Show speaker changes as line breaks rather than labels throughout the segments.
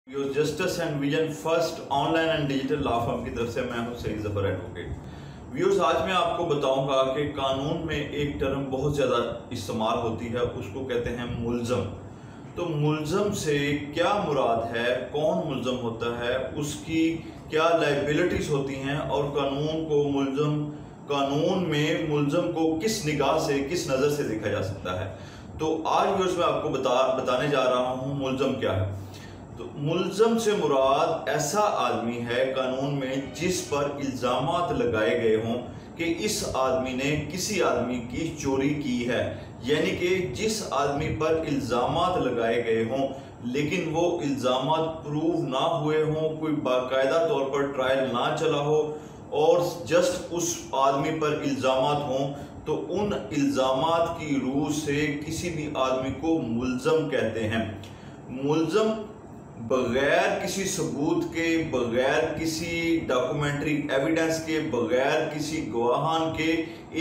Your justice and vision first online and digital law firm की तरफ से मैं हूं सईद जफर एडवोकेट। व्यूअर्स, आज मैं आपको बताऊंगा कि कानून में एक टर्म बहुत ज़्यादा इस्तेमाल होती है, उसको कहते हैं मुल्ज़म। तो मुल्ज़म से क्या मुराद है, कौन मुल्ज़म होता है, उसकी क्या लायबिलिटीज़ होती हैं और कानून में मुल्ज़म को किस निगाह से, किस नज़र से देखा जा सकता है। तो आज व्यूअर्स मैं आपको बताने जा रहा हूँ मुल्ज़म क्या है। तो मुल्ज़म से मुराद ऐसा आदमी है कानून में जिस पर इल्ज़ामात लगाए गए हों कि इस आदमी ने किसी आदमी की चोरी की है, यानी कि जिस आदमी पर इल्ज़ामात लगाए गए हों लेकिन वो इल्ज़ामात प्रूव ना हुए हों, कोई बाकायदा तौर पर ट्रायल ना चला हो और जस्ट उस आदमी पर इल्ज़ामात हों, तो उन इल्ज़ामात की रूह से किसी भी आदमी को मुल्ज़म कहते हैं। मुल्ज़म बगैर किसी सबूत के, बगैर किसी डॉक्यूमेंट्री एविडेंस के, बगैर किसी गवाहान के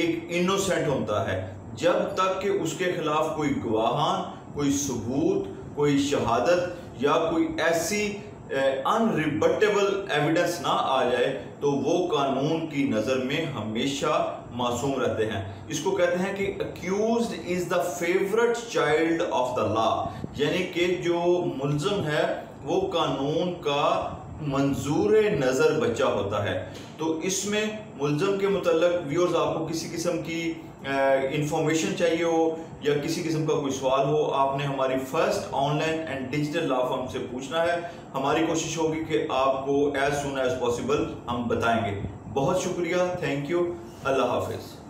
एक इनोसेंट होता है जब तक कि उसके खिलाफ कोई गवाहान, कोई सबूत, कोई शहादत या कोई ऐसी अनरिबटेबल एविडेंस ना आ जाए तो वो कानून की नज़र में हमेशा मासूम रहते हैं। इसको कहते हैं कि accused is the favourite child of the law, यानी कि जो मुल्ज़म है वो कानून का मंजूर नज़र बच्चा होता है। तो इसमें मुल्ज़म के मुतल्लक व्यूअर्स आपको किसी किस्म की इंफॉर्मेशन चाहिए हो या किसी किस्म का कोई सवाल हो, आपने हमारी first online and digital law firm से पूछना है। हमारी कोशिश होगी कि आपको एज सून एज पॉसिबल हम बताएंगे। बहुत शुक्रिया, थैंक यू, अल्लाह हाफिज़।